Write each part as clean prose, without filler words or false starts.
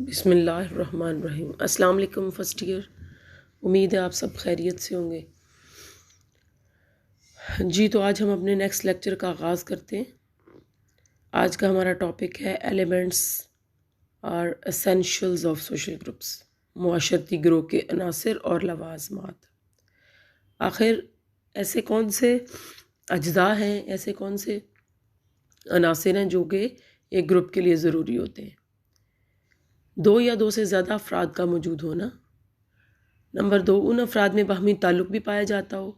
बिस्मिल्लाहिर्रहमानिर्रहीम। अस्सलाम वालेकुम फर्स्ट ईयर। उम्मीद है आप सब खैरियत से होंगे। जी, तो आज हम अपने नेक्स्ट लेक्चर का आगाज़ करते हैं। आज का हमारा टॉपिक है एलिमेंट्स और एसेंशियल्स ऑफ सोशल ग्रुप्स, मुआशरती ग्रोह के अनासिर और लवाज़मात। आखिर ऐसे कौन से अज्जा हैं, ऐसे कौन से अनासिर हैं जो कि एक ग्रुप के लिए ज़रूरी होते हैं। दो या दो से ज़्यादा अफराद का मौजूद होना। नंबर 2, उन अफराद में बाहमी ताल्लुक़ भी पाया जाता हो।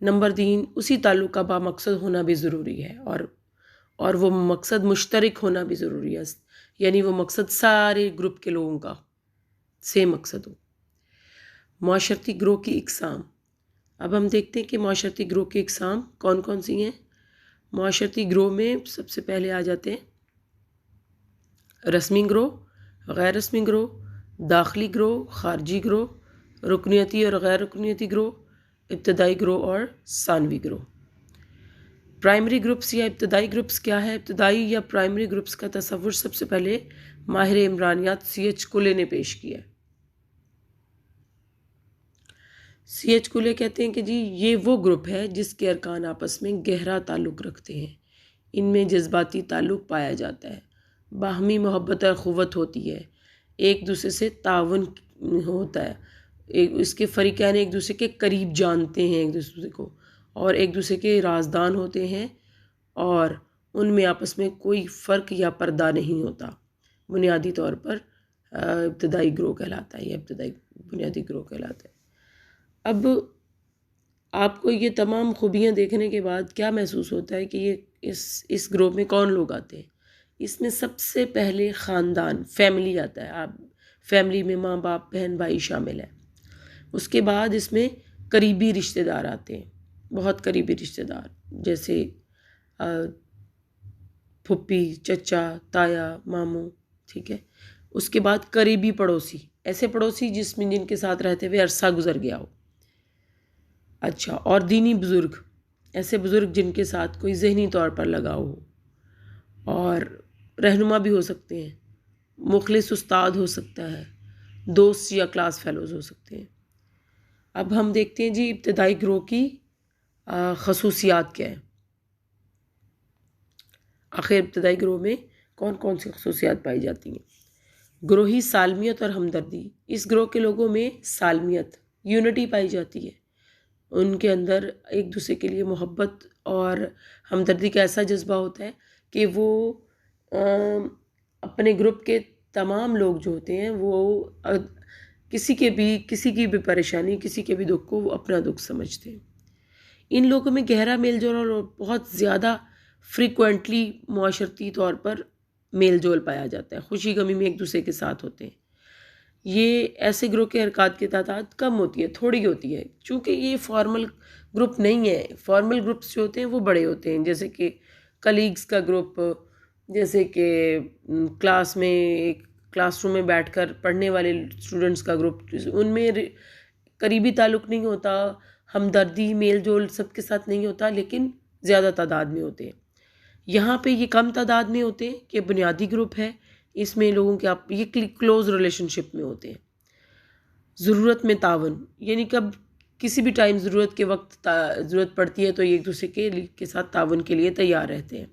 नंबर 3, उसी ताल्लुक़ का बामकसद होना भी ज़रूरी है और वो मकसद मुश्तरक होना भी ज़रूरी है, यानी वो मकसद सारे ग्रुप के लोगों का सेम मकसद हो। मुआशरती ग्रोह की इकसाम। अब हम देखते हैं कि मुआशरती ग्रोह की इकसाम कौन कौन सी हैं। मुआशरती ग्रोह में सबसे पहले आ जाते हैं रस्मी ग्रोह, गैर रस्मी ग्रोह, दाखिली ग्रोह, खारजी ग्रोह, रुकनीती और गैर रुकनीती ग्रोह, इब्तदाई ग्रोह और सानवी ग्रोह। प्राइमरी ग्रुप्स या इब्तदाई ग्रुप्स क्या है? इब्तदाई या प्राइमरी ग्रुप्स का तसव्वुर सबसे पहले माहिर इमरानियात C.H. कुले ने पेश किया। C.H. कुले कहते हैं कि जी ये वो ग्रुप है जिसके अरकान आपस में गहरा ताल्लुक़ रखते हैं, इनमें जज्बाती ताल्लुक़ पाया जाता है, बाहमी मोहब्बत और ख़ुव्वत होती है, एक दूसरे से ताउन होता है, इसके फ़रीक़ैन एक दूसरे के करीब जानते हैं एक दूसरे को और एक दूसरे के राजदान होते हैं और उनमें आपस में कोई फ़र्क या पर्दा नहीं होता। बुनियादी तौर पर इब्तदाई ग्रोह कहलाता है या इब्तदाई बुनियादी ग्रोह कहलाता है। अब आपको ये तमाम खूबियाँ देखने के बाद क्या महसूस होता है कि ये इस ग्रोह में कौन लोग आते हैं? इसमें सबसे पहले ख़ानदान, फैमिली आता है। आप फैमिली में माँ बाप, बहन भाई शामिल है। उसके बाद इसमें करीबी रिश्तेदार आते हैं, बहुत करीबी रिश्तेदार, जैसे फुप्पी, चचा, ताया, मामू, ठीक है। उसके बाद करीबी पड़ोसी, ऐसे पड़ोसी जिनके साथ रहते हुए अरसा गुजर गया हो। अच्छा, और दीनी बुज़ुर्ग, ऐसे बुज़ुर्ग जिनके साथ कोई ज़हनी तौर पर लगाव हो और रहनुमा भी हो सकते हैं, मुखलिस उस्ताद हो सकता है, दोस्त या क्लास फेलोज़ हो सकते हैं। अब हम देखते हैं जी इब्तदाई ग्रोह की खसूसियात क्या है। आखिर इब्तदाई ग्रोह में कौन कौन सी खसूसियात पाई जाती हैं? ग्रोही सालमियत और हमदर्दी। इस ग्रोह के लोगों में सालमियत, यूनिटी पाई जाती है। उनके अंदर एक दूसरे के लिए मोहब्बत और हमदर्दी का ऐसा जज्बा होता है कि वो अपने ग्रुप के तमाम लोग जो होते हैं वो किसी की भी परेशानी, किसी के भी दुख को वो अपना दुख समझते हैं। इन लोगों में गहरा मेल जोल और बहुत ज़्यादा फ्रीक्वेंटली मुआशरती तौर पर मेल जोल पाया जाता है, खुशी गमी में एक दूसरे के साथ होते हैं। ये ऐसे ग्रुप के अरकात की तादाद कम होती है, थोड़ी होती है, चूँकि ये फॉर्मल ग्रुप नहीं है। फॉर्मल ग्रुप्स जो होते हैं वो बड़े होते हैं, जैसे कि कलीग्स का ग्रुप, जैसे कि क्लास में एक क्लासरूम में बैठकर पढ़ने वाले स्टूडेंट्स का ग्रुप, उनमें करीबी ताल्लुक़ नहीं होता, हमदर्दी मेल जोल सबके साथ नहीं होता, लेकिन ज़्यादा तादाद में होते हैं। यहाँ पे ये कम तादाद में होते हैं कि बुनियादी ग्रुप है, इसमें लोगों के आप ये क्लोज़ रिलेशनशिप में होते हैं। ज़रूरत में तावन, यानी कब किसी भी टाइम ज़रूरत के वक्त ज़रूरत पड़ती है तो ये एक दूसरे के साथ तावन के लिए तैयार रहते हैं।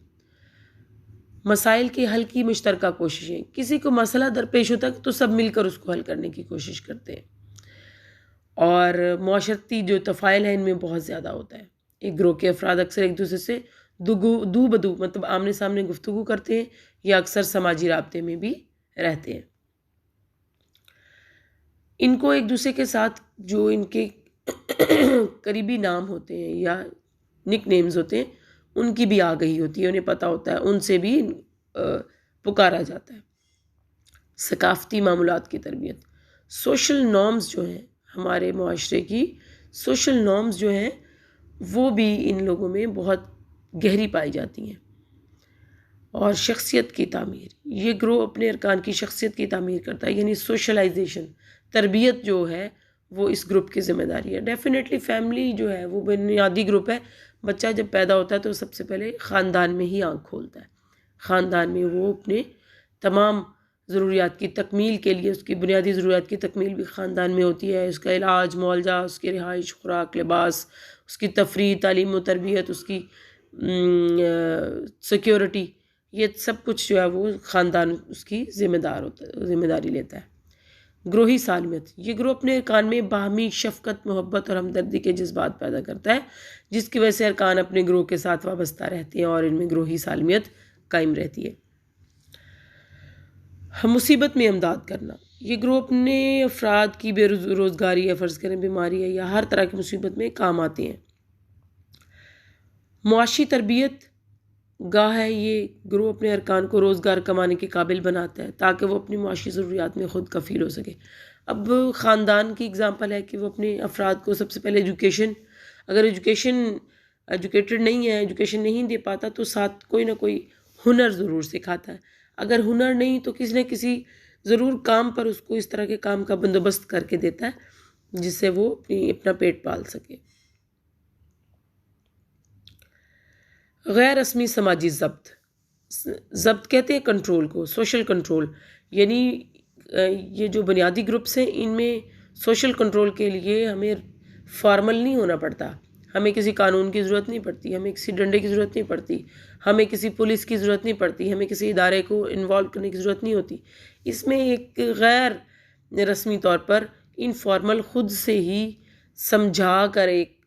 मसाइल के हल की मुश्तरका कोशिशें, किसी को मसला दरपेश होता है तो सब मिलकर उसको हल करने की कोशिश करते हैं। और मुआशरती जो तफ़ाइल है इनमें बहुत ज़्यादा होता है। एक ग्रोह के अफराद अक्सर एक दूसरे से दू बदू मतलब आमने सामने गुफ्तगू करते हैं या अक्सर समाजी राब्ते में भी रहते हैं। इनको एक दूसरे के साथ जो इनके करीबी नाम होते हैं या निक नेम्स होते हैं उनकी भी आगही होती है, उन्हें पता होता है, उनसे भी पुकारा जाता है। सकाफ़ती मामूलात की तरबियत, सोशल नॉर्म्स जो हैं हमारे मुआशरे की, सोशल नॉर्म्स जो हैं वो भी इन लोगों में बहुत गहरी पाई जाती हैं। और शख्सियत की तामीर, ये ग्रोह अपने अरकान की शख्सियत की तामीर करता है, यानी सोशलाइजेशन, तरबियत जो है वो इस ग्रुप की ज़िम्मेदारी है। डेफिनेटली फैमिली जो है वो बुनियादी ग्रुप है। बच्चा जब पैदा होता है तो सबसे पहले ख़ानदान में ही आँख खोलता है, ख़ानदान में वो अपने तमाम ज़रूरियात की तकमील के लिए, उसकी बुनियादी ज़रूरियात की तकमील भी ख़ानदान में होती है। उसका इलाज, मुआवजा, उसकी रिहाइश, खुराक, लिबास, उसकी तफरीह, तालीम व तरबियत, उसकी सिक्योरिटी, ये सब कुछ जो है वो ख़ानदान उसकी ज़िम्मेदारी लेता है। ग्रोही सालमियत, ये ग्रोह अपने अरकान में बाहमी शफ़क़त, मोहब्बत और हमदर्दी के जज्बात पैदा करता है, जिसकी वजह से अरकान अपने ग्रोह के साथ वाबस्ता रहते हैं और इनमें ग्रोही सालमियत कायम रहती है। मुसीबत में इमदाद करना, ये ग्रोह अपने अफराद की बेरोज़गारी या फ़र्ज़ करें बीमारी है या हर तरह की मुसीबत में काम आते हैं। मुआशी तरबियत गाह है, ये ग्रोह अपने अरकान को रोज़गार कमाने के काबिल बनाता है ताकि वो अपनी मुआशी ज़रूरियात में ख़ुद कफ़ील हो सके। अब ख़ानदान की एग्ज़ाम्पल है कि वो अपने अफराद को सबसे पहले अगर एजुकेटेड नहीं है, एजुकेशन नहीं दे पाता तो साथ कोई ना कोई हुनर ज़रूर सिखाता है। अगर हुनर नहीं तो किसी न किसी ज़रूर काम पर उसको इस तरह के काम का बंदोबस्त करके देता है जिससे वो अपना पेट पाल सके। गैर रस्मी समाजी ज़ब्त कहते हैं कंट्रोल को, सोशल कंट्रोल, यानी ये जो बुनियादी ग्रुप्स हैं इनमें सोशल कंट्रोल के लिए हमें फॉर्मल नहीं होना पड़ता, हमें किसी कानून की ज़रूरत नहीं पड़ती, हमें किसी डंडे की ज़रूरत नहीं पड़ती, हमें किसी पुलिस की ज़रूरत नहीं पड़ती, हमें किसी इदारे को इन्वॉल्व करने की ज़रूरत नहीं होती। इसमें एक गैर रस्मी तौर पर इनफॉर्मल खुद से ही समझा कर एक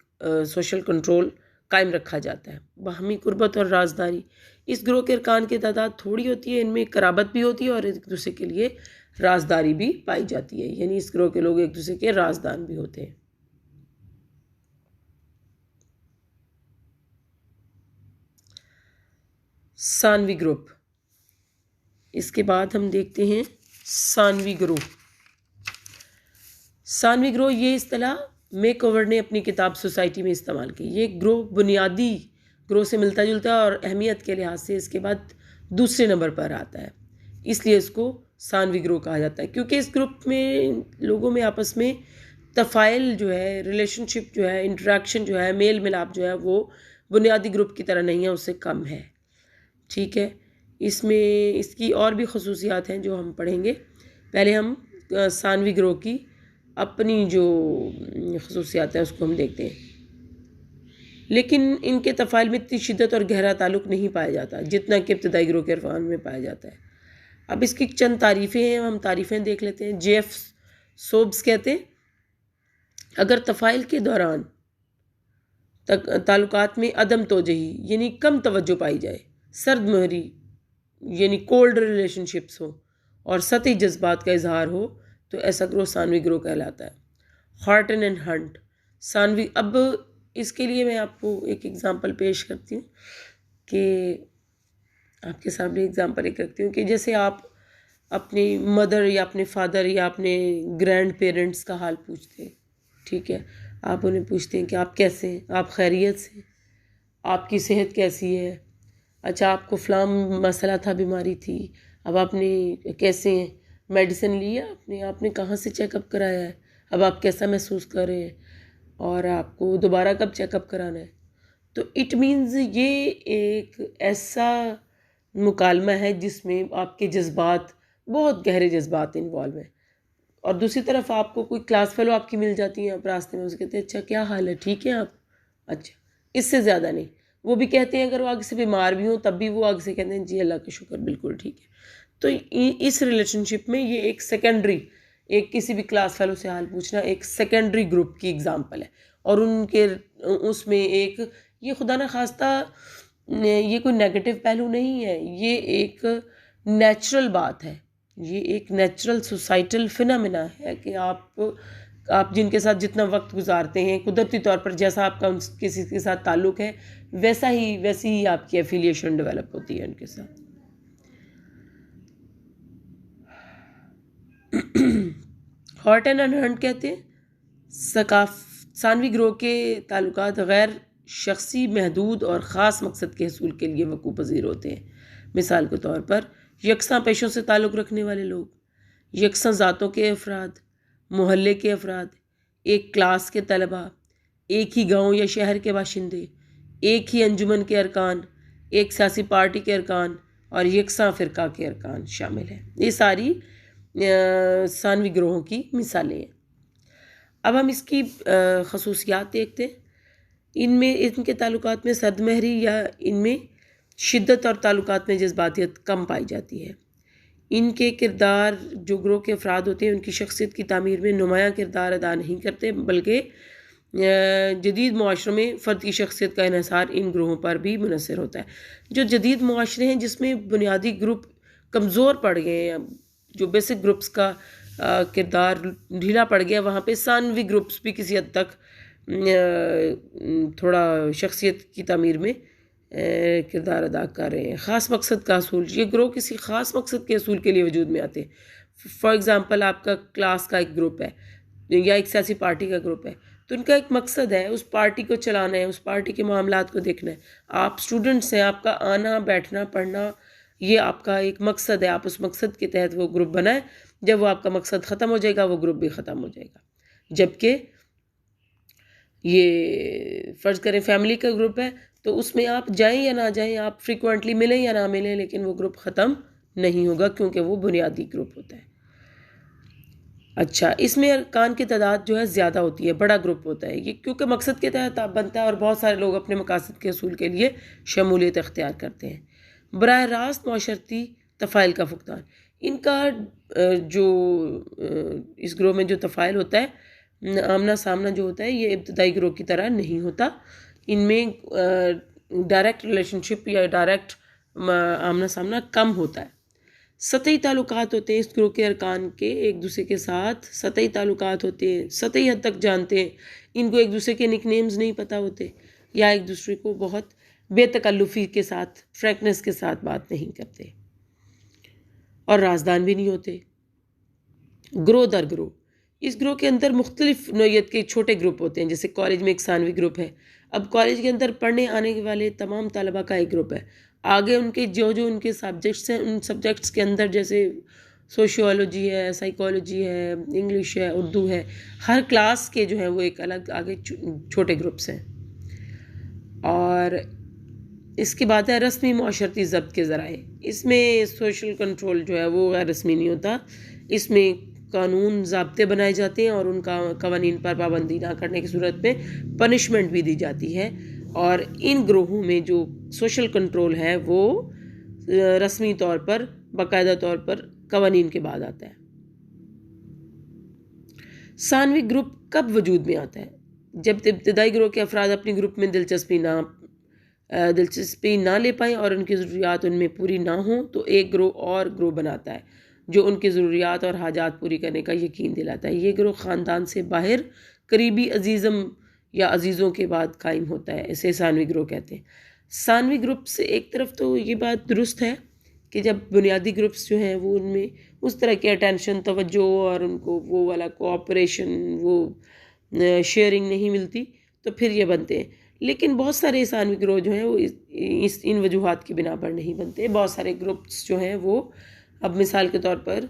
सोशल कंट्रोल कायम रखा जाता है। बाहमी कुर्बत और राजदारी, इस ग्रोह के अरकान की तादाद थोड़ी होती है, इनमें कराबत भी होती है और एक दूसरे के लिए राजदारी भी पाई जाती है, यानी इस ग्रोह के लोग एक दूसरे के राजदान भी होते हैं। सानवी ग्रुप, इसके बाद हम देखते हैं सानवी ग्रोह। सानवी ग्रोह ये इस्तिलाह मेकओवर ने अपनी किताब सोसाइटी में इस्तेमाल की। ये ग्रोह बुनियादी ग्रोह से मिलता जुलता है और अहमियत के लिहाज से इसके बाद दूसरे नंबर पर आता है, इसलिए इसको सानवी ग्रोह कहा जाता है, क्योंकि इस ग्रुप में लोगों में आपस में तफ़ाइल जो है, रिलेशनशिप जो है, इंटरेक्शन जो है, मेल मिलाप जो है वो बुनियादी ग्रुप की तरह नहीं है, उससे कम है। ठीक है, इसमें इसकी और भी खसूसियात हैं जो हम पढ़ेंगे। पहले हम सानवी ग्रोह की अपनी जो खसूसियात हैं उसको हम देखते हैं। लेकिन इनके तफ़ाइल में इतनी शिद्दत और गहरा ताल्लुक़ नहीं पाया जाता जितना कि इब्तदाई ग्रोह के अरकान में पाया जाता है। अब इसकी चंद तारीफ़ें हैं, हम तारीफ़ें देख लेते हैं। जेफ सोब्स कहते हैं, अगर तफ़ाइल के दौरान ताल्लुकात में अदम तोजही यानी कम तवज्जो पाई जाए, सर्द मोहरी यानी कोल्ड रिलेशनशिप्स हो और सतही जज्बात का इजहार हो तो ऐसा ग्रोह सानवी ग्रोह कहलाता है। हॉर्टन एंड हंट सानवी, अब इसके लिए मैं आपको एक एग्ज़ाम्पल पेश करती हूँ कि आपके सामने एग्ज़ाम्पल एक रखती हूँ कि जैसे आप अपनी मदर या अपने फादर या अपने ग्रैंड पेरेंट्स का हाल पूछते हैं, ठीक है, आप उन्हें पूछते हैं कि आप कैसे हैं, आप खैरियत से, आपकी सेहत कैसी है, अच्छा आपको फ़लाँ मसला था, बीमारी थी, अब आपने कैसे हैं, मेडिसिन लिया आपने कहाँ से चेकअप कराया है, अब आप कैसा महसूस कर रहे हैं और आपको दोबारा कब चेकअप कराना है। तो इट मीन्स ये एक ऐसा मुकालमा है जिसमें आपके जज्बात, बहुत गहरे जज्बात इन्वॉल्व हैं। और दूसरी तरफ आपको कोई क्लास फेलो आपकी मिल जाती है, आप रास्ते में उसे कहते हैं अच्छा क्या हाल है, ठीक है आप, अच्छा, इससे ज़्यादा नहीं। वो भी कहते हैं अगर वो आगे से बीमार भी हों तब भी वो आगे से कहते हैं जी अल्लाह का शुक्र बिल्कुल ठीक है। तो इस रिलेशनशिप में ये एक सेकेंडरी, एक किसी भी क्लास फेलो से हाल पूछना एक सेकेंडरी ग्रुप की एग्ज़ाम्पल है और उनके उसमें एक ये खुदा न खास्ता ये कोई नेगेटिव पहलू नहीं है, ये एक नेचुरल बात है, ये एक नेचुरल सोसाइटल फिनोमेना है कि आप जिनके साथ जितना वक्त गुजारते हैं, कुदरती तौर पर जैसा आपका किसी के साथ ताल्लुक़ है वैसी ही आपकी एफिलिएशन डेवलप होती है उनके साथ। हॉर्टन एंड हंट कहते हैं सानवी ग्रोह के ताल्लुकात गैर शख्सी, महदूद और ख़ास मकसद के हसूल के लिए वक़ूफ़ पज़ीर होते हैं। मिसाल के तौर पर यकसा पेशों से ताल्लुक़ रखने वाले लोग, यकसा ज़ातों के अफराद, मोहल्ले के अफराद, एक क्लास के तलबा, एक ही गाँव या शहर के बाशिंदे, एक ही अंजुमन के अरकान, एक सियासी पार्टी के अरकान और यकसा फ़िरका के अरकान शामिल हैं। ये सारी सानवी ग्रोहों की मिसालें हैं। अब हम इसकी खसूसियात देखते हैं। इनमें इनके ताल्लुकात में सदमहरी या इनमें शिद्दत और ताल्लुकात में जज्बातियत कम पाई जाती है। इनके किरदार जो ग्रोह के अफराद होते हैं उनकी शख्सियत की तामीर में नुमायाँ किरदार अदा नहीं करते, बल्कि जदीद मुआशरों में फ़र्द की शख्सियत का इन्हिसार इन ग्रोहों पर भी मुनसर होता है। जो जदीद मुआशरे हैं जिसमें बुनियादी ग्रुप कमज़ोर पड़ गए हैं, जो बेसिक ग्रुप्स का किरदार ढीला पड़ गया, वहाँ पे सानवी ग्रुप्स भी किसी हद तक थोड़ा शख्सियत की तामीर में किरदार अदा कर रहे हैं। ख़ास मकसद का असूल, ये ग्रोह किसी ख़ास मकसद के असूल के लिए वजूद में आते हैं। फॉर एग्ज़ाम्पल आपका क्लास का एक ग्रुप है या एक सियासी पार्टी का ग्रुप है, तो उनका एक मकसद है, उस पार्टी को चलाना है, उस पार्टी के मामलात को देखना है। आप स्टूडेंट्स हैं, आपका आना बैठना पढ़ना ये आपका एक मकसद है, आप उस मकसद के तहत वो ग्रुप बनाएं। जब वो आपका मकसद ख़त्म हो जाएगा वो ग्रुप भी ख़त्म हो जाएगा। जबकि ये फ़र्ज़ करें फैमिली का ग्रुप है तो उसमें आप जाएं या ना जाएं, आप फ्रीक्वेंटली मिलें या ना मिलें, लेकिन वो ग्रुप ख़त्म नहीं होगा क्योंकि वो बुनियादी ग्रुप होता है। अच्छा, इसमें अरकान की तादाद जो है ज़्यादा होती है, बड़ा ग्रुप होता है ये, क्योंकि मकसद के तहत आप बनता है और बहुत सारे लोग अपने मकासद के असूल के लिए शमूलियत इख्तियार करते हैं। बराह रास्त माशरती तफ़ाइल का फुकदान, इनका जो इस ग्रोह में जो तफ़ाइल होता है, आमना सामना जो होता है, ये इब्तदाई ग्रोह की तरह नहीं होता। इनमें डायरेक्ट रिलेशनशिप या डायरेक्ट आमना सामना कम होता है। सतही ताल्लुकात होते हैं इस ग्रोह के अरकान के, एक दूसरे के साथ सतही ताल्लुकात होते हैं, सतही हद तक जानते हैं। इनको एक दूसरे के निकनेम्स नहीं पता होते या एक दूसरे को बहुत बेतकल्लुफ़ी के साथ, फ्रैंकनेस के साथ बात नहीं करते और राजदान भी नहीं होते। ग्रोह दर ग्रोह, इस ग्रोह के अंदर मुख्तलिफ नौइयत के छोटे ग्रुप होते हैं। जैसे कॉलेज में एक सानवी ग्रुप है। अब कॉलेज के अंदर पढ़ने आने वाले तमाम तलबा का एक ग्रुप है। आगे उनके जो जो उनके सब्जेक्ट्स हैं, उन सब्जेक्ट्स के अंदर जैसे सोशियोलॉजी है, साइकोलॉजी है, इंग्लिश है, उर्दू है, हर क्लास के जो हैं वो एक अलग आगे छोटे ग्रुप्स हैं। और इसके बाद है रस्मी मुआशरती ज़ब्त के ज़राए। इसमें सोशल कंट्रोल जो है वो गैर रस्मी नहीं होता। इसमें कानून ज़ाब्ते बनाए जाते हैं और उनका कवानीन पर पाबंदी ना करने की सूरत में पनिशमेंट भी दी जाती है। और इन ग्रोहों में जो सोशल कंट्रोल है वो रस्मी तौर पर, बाकायदा तौर पर कवानीन के बाद आता है। सानवी ग्रुप कब वजूद में आता है? जब इब्तदाई ग्रोह के अफराद अपनी ग्रुप में दिलचस्पी ना ले पाएँ और उनकी ज़रूरियात उनमें पूरी ना हों, तो एक ग्रोह और ग्रोह बनाता है जो उनकी ज़रूरियात और हाजात पूरी करने का यकीन दिलाता है। ये ग्रोह ख़ानदान से बाहर करीबी अजीज़म या अजीज़ों के बाद कायम होता है, इसे सानवी ग्रोह कहते हैं। सानवी ग्रुप से एक तरफ तो ये बात दुरुस्त है कि जब बुनियादी ग्रुप्स जो हैं वो उनमें उस तरह के अटेंशन, तवज्जो और उनको वो वाला कोऑपरेशन, वो शेयरिंग नहीं मिलती, तो फिर ये बनते हैं। लेकिन बहुत सारे सानवी ग्रोह जो हैं वो इन वजूहात की बिना पर नहीं बनते। बहुत सारे ग्रुप्स जो हैं वो, अब मिसाल के तौर पर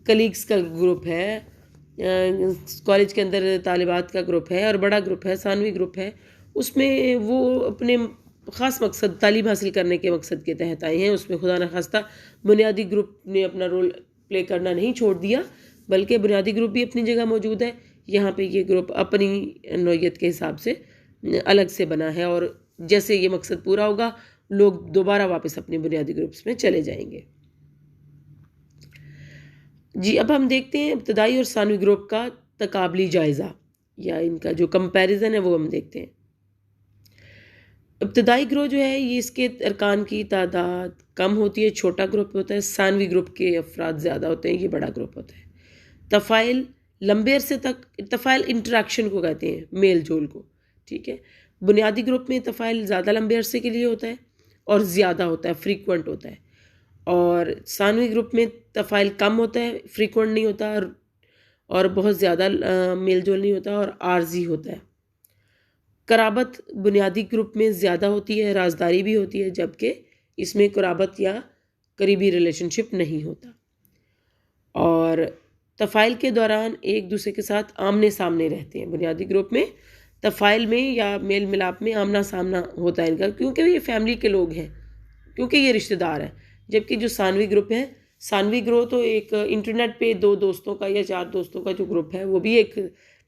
कलीग्स का ग्रुप है, कॉलेज के अंदर तालिबात का ग्रुप है और बड़ा ग्रुप है, सानवी ग्रुप है, उसमें वो अपने ख़ास मकसद तालीम हासिल करने के मकसद के तहत आए हैं। उसमें खुदा न खास्ता बुनियादी ग्रुप ने अपना रोल प्ले करना नहीं छोड़ दिया, बल्कि बुनियादी ग्रुप भी अपनी जगह मौजूद है। यहाँ पे ये ग्रुप अपनी नौइयत के हिसाब से अलग से बना है और जैसे ये मकसद पूरा होगा लोग दोबारा वापस अपने बुनियादी ग्रुप्स में चले जाएंगे। जी, अब हम देखते हैं इब्तदाई और सानवी ग्रुप का तकाबली जायज़ा या इनका जो कंपैरिजन है वो हम देखते हैं। इब्तदाई ग्रुप जो है ये इसके अरकान की तादाद कम होती है, छोटा ग्रुप होता है। सानवी ग्रुप के अफराद ज़्यादा होते हैं, ये बड़ा ग्रुप होता है। तफ़ाइल लंबे अरसे तक, तफ़ाइल इंटरेक्शन को कहते हैं, मेल जोल को, ठीक है। बुनियादी ग्रुप में तफ़ाइल ज़्यादा लंबे अरसे के लिए होता है और ज़्यादा होता है, फ्रीक्वेंट होता है। और सानवी ग्रुप में तफ़ाइल कम होता है, फ्रीक्वेंट नहीं होता और बहुत ज़्यादा मेल जोल नहीं होता और आर्जी होता है। कराबत बुनियादी ग्रुप में ज़्यादा होती है, राजदारी भी होती है, जबकि इसमें कराबत या करीबी रिलेशनशिप नहीं होता। और तफ़ाइल के दौरान एक दूसरे के साथ आमने सामने रहते हैं। बुनियादी ग्रुप में तफ़ाइल में या मेल मिलाप में आमना सामना होता है इनका, क्योंकि ये फैमिली के लोग हैं, क्योंकि ये रिश्तेदार हैं। जबकि जो सानवी ग्रुप है, सानवी ग्रुप तो एक इंटरनेट पे 2 दोस्तों का या 4 दोस्तों का जो ग्रुप है वो भी एक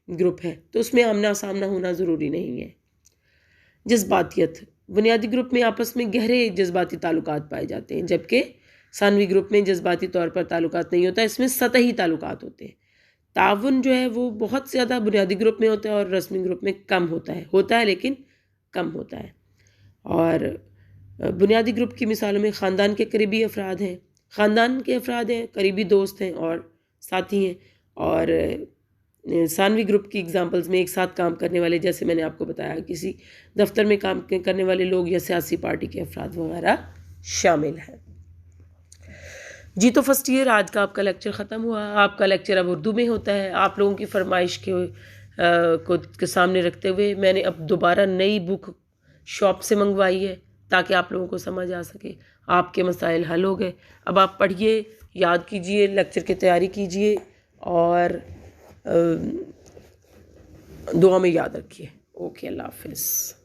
ग्रुप है, तो उसमें आमना सामना होना ज़रूरी नहीं है। जज्बातियत, बुनियादी ग्रुप में आपस में गहरे जज्बाती ताल्लुकात पाए जाते हैं, जबकि सानवी ग्रुप में जज्बाती तौर पर ताल्लुकात नहीं होता, इसमें सतही ताल्लुकात होते हैं। ताउन जो है वो बहुत ज़्यादा बुनियादी ग्रुप में होता है और रस्मी ग्रुप में कम होता है लेकिन कम होता है। और बुनियादी ग्रुप की मिसालों में ख़ानदान के करीबी अफराद हैं, ख़ानदान के अफराद हैं, करीबी दोस्त हैं और साथी हैं। और सानवी ग्रुप की एग्जांपल्स में एक साथ काम करने वाले, जैसे मैंने आपको बताया, किसी दफ्तर में काम करने वाले लोग या सियासी पार्टी के अफराद वगैरह शामिल हैं। जी तो फर्स्ट ईयर आज का आपका लेक्चर ख़त्म हुआ। आपका लेक्चर अब उर्दू में होता है। आप लोगों की फरमाइश के सामने रखते हुए मैंने अब दोबारा नई बुक शॉप से मंगवाई है ताकि आप लोगों को समझ आ सके। आपके मसाइल हल हो गए। अब आप पढ़िए, याद कीजिए, लेक्चर की तैयारी कीजिए और दुआ में याद रखिए। ओके, अल्लाह हाफिज़।